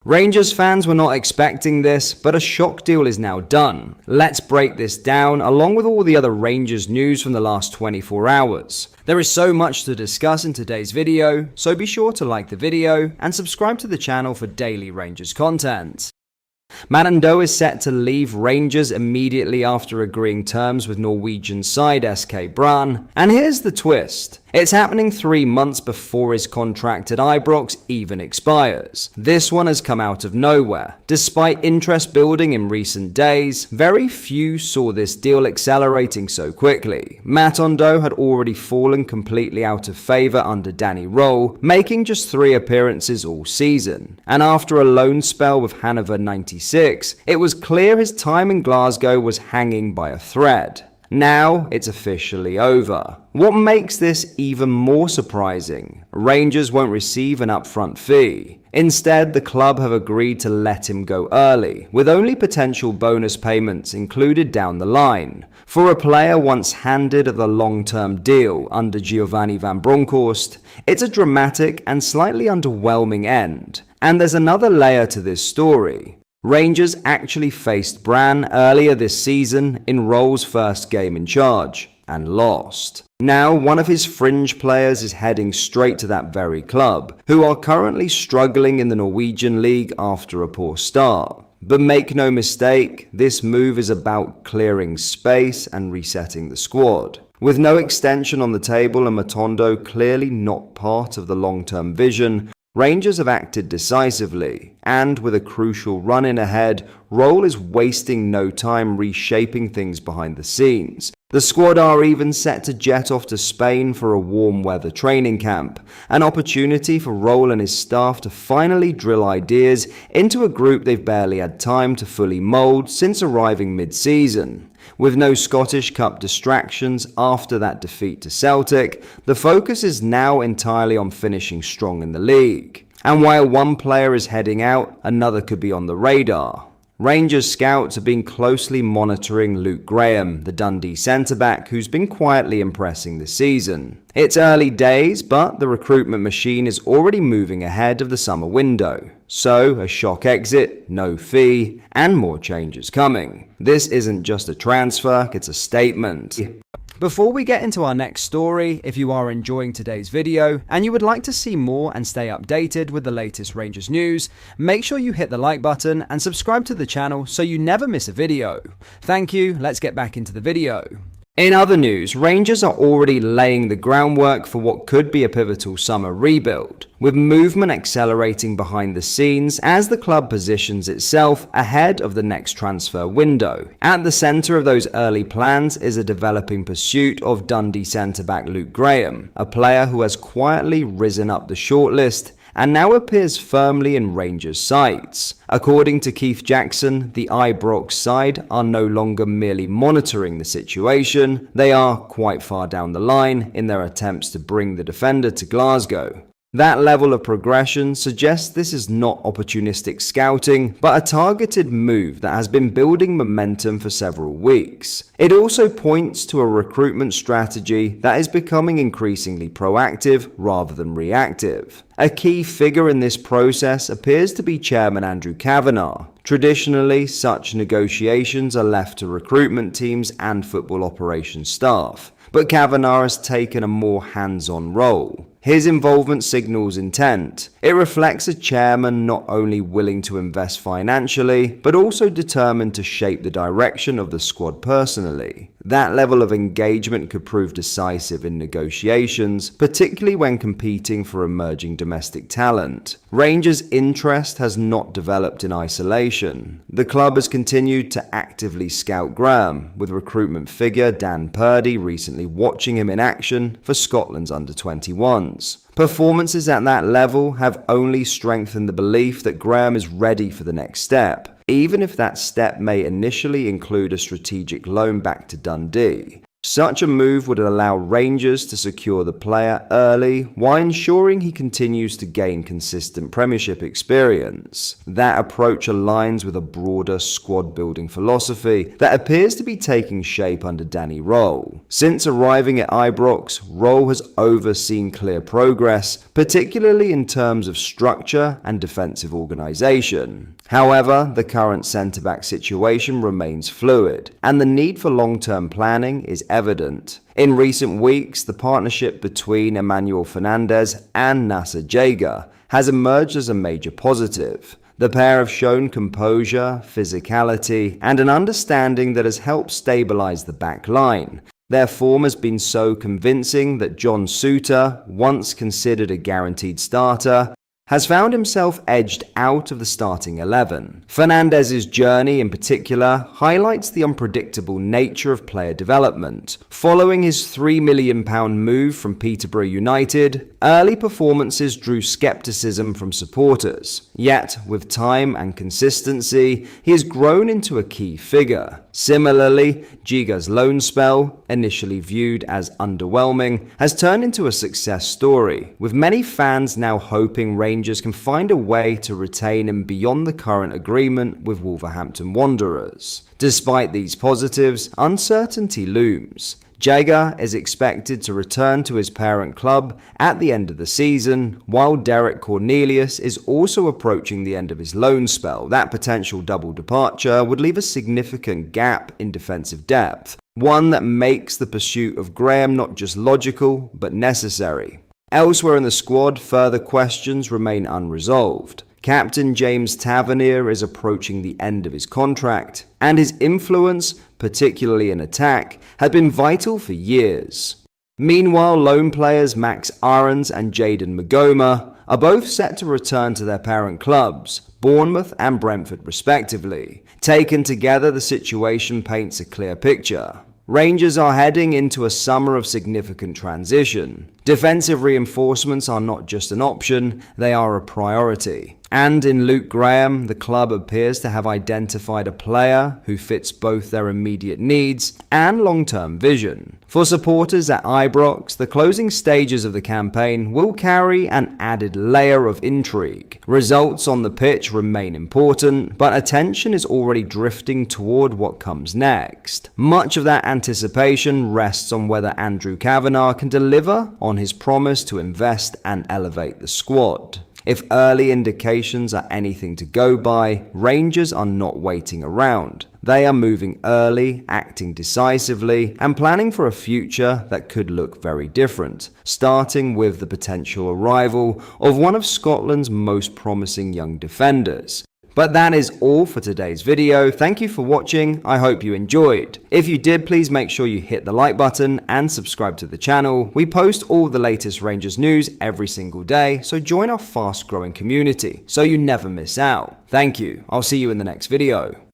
Rangers fans were not expecting this, but a shock deal is now done. Let's break this down along with all the other Rangers news from the last 24 hours. There is so much to discuss in today's video, so be sure to like the video and subscribe to the channel for daily Rangers content. Madando is set to leave Rangers immediately after agreeing terms with Norwegian side SK Brann, and here's the twist. It's happening 3 months before his contract at Ibrox even expires. This one has come out of nowhere. Despite interest building in recent days, very few saw this deal accelerating so quickly. Matondo had already fallen completely out of favour under Danny Roll, making just 3 appearances all season. And after a loan spell with Hannover 96, it was clear his time in Glasgow was hanging by a thread. Now it's officially over. What makes this even more surprising? Rangers won't receive an upfront fee. Instead, the club have agreed to let him go early, with only potential bonus payments included down the line. For a player once handed the long-term deal under Giovanni van Bronckhorst, it's a dramatic and slightly underwhelming end. And there's another layer to this story. Rangers actually faced Brann earlier this season in Roll's first game in charge, and lost. Now, one of his fringe players is heading straight to that very club, who are currently struggling in the Norwegian league after a poor start. But make no mistake, this move is about clearing space and resetting the squad. With no extension on the table and Matondo clearly not part of the long-term vision, Rangers have acted decisively, and with a crucial run-in ahead, Roll is wasting no time reshaping things behind the scenes. The squad are even set to jet off to Spain for a warm weather training camp, an opportunity for Roll and his staff to finally drill ideas into a group they've barely had time to fully mould since arriving mid-season. With no Scottish Cup distractions after that defeat to Celtic, the focus is now entirely on finishing strong in the league. And while one player is heading out, another could be on the radar. Rangers scouts have been closely monitoring Luke Graham, the Dundee centre-back who's been quietly impressing this season. It's early days, but the recruitment machine is already moving ahead of the summer window. So, a shock exit, no fee, and more changes coming. This isn't just a transfer, it's a statement. Before we get into our next story, if you are enjoying today's video and you would like to see more and stay updated with the latest Rangers news, make sure you hit the like button and subscribe to the channel so you never miss a video. Thank you, let's get back into the video. In other news, Rangers are already laying the groundwork for what could be a pivotal summer rebuild, with movement accelerating behind the scenes as the club positions itself ahead of the next transfer window. At the centre of those early plans is a developing pursuit of Dundee centre-back Luke Graham, a player who has quietly risen up the shortlist and now appears firmly in Rangers' sights. According to Keith Jackson, the Ibrox side are no longer merely monitoring the situation, they are quite far down the line in their attempts to bring the defender to Glasgow. That level of progression suggests this is not opportunistic scouting, but a targeted move that has been building momentum for several weeks. It also points to a recruitment strategy that is becoming increasingly proactive rather than reactive. A key figure in this process appears to be Chairman Andrew Kavanagh. Traditionally, such negotiations are left to recruitment teams and football operations staff, but Kavanagh has taken a more hands-on role. His involvement signals intent. It reflects a chairman not only willing to invest financially, but also determined to shape the direction of the squad personally. That level of engagement could prove decisive in negotiations, particularly when competing for emerging domestic talent. Rangers' interest has not developed in isolation. The club has continued to actively scout Graham, with recruitment figure Dan Purdy recently watching him in action for Scotland's under-21s. Performances at that level have only strengthened the belief that Graham is ready for the next step, even if that step may initially include a strategic loan back to Dundee. Such a move would allow Rangers to secure the player early while ensuring he continues to gain consistent Premiership experience. That approach aligns with a broader squad-building philosophy that appears to be taking shape under Danny Röhl. Since arriving at Ibrox, Röhl has overseen clear progress, particularly in terms of structure and defensive organisation. However, the current centre-back situation remains fluid, and the need for long-term planning is evident. In recent weeks, the partnership between Emmanuel Fernandez and Nasser Jager has emerged as a major positive. The pair have shown composure, physicality, and an understanding that has helped stabilise the back line. Their form has been so convincing that John Souttar, once considered a guaranteed starter, has found himself edged out of the starting 11. Fernandez's journey in particular highlights the unpredictable nature of player development. Following his £3 million move from Peterborough United, early performances drew skepticism from supporters. Yet, with time and consistency, he has grown into a key figure. Similarly, Giga's loan spell, initially viewed as underwhelming, has turned into a success story, with many fans now hoping Rangers can find a way to retain him beyond the current agreement with Wolverhampton Wanderers. Despite these positives, uncertainty looms. Jager is expected to return to his parent club at the end of the season, while Derek Cornelius is also approaching the end of his loan spell. That potential double departure would leave a significant gap in defensive depth, one that makes the pursuit of Graham not just logical, but necessary. Elsewhere in the squad, further questions remain unresolved. Captain James Tavernier is approaching the end of his contract, and his influence, particularly in attack, had been vital for years. Meanwhile, loan players Max Aarons and Jayden Magoma are both set to return to their parent clubs, Bournemouth and Brentford respectively. Taken together, the situation paints a clear picture. Rangers are heading into a summer of significant transition. Defensive reinforcements are not just an option, they are a priority. And in Luke Graham, the club appears to have identified a player who fits both their immediate needs and long-term vision. For supporters at Ibrox, the closing stages of the campaign will carry an added layer of intrigue. Results on the pitch remain important, but attention is already drifting toward what comes next. Much of that anticipation rests on whether Andrew Kavanagh can deliver on his promise to invest and elevate the squad. If early indications are anything to go by, Rangers are not waiting around. They are moving early, acting decisively, and planning for a future that could look very different, starting with the potential arrival of one of Scotland's most promising young defenders. But that is all for today's video. Thank you for watching. I hope you enjoyed. If you did, please make sure you hit the like button and subscribe to the channel. We post all the latest Rangers news every single day, so join our fast growing community so you never miss out. Thank you. I'll see you in the next video.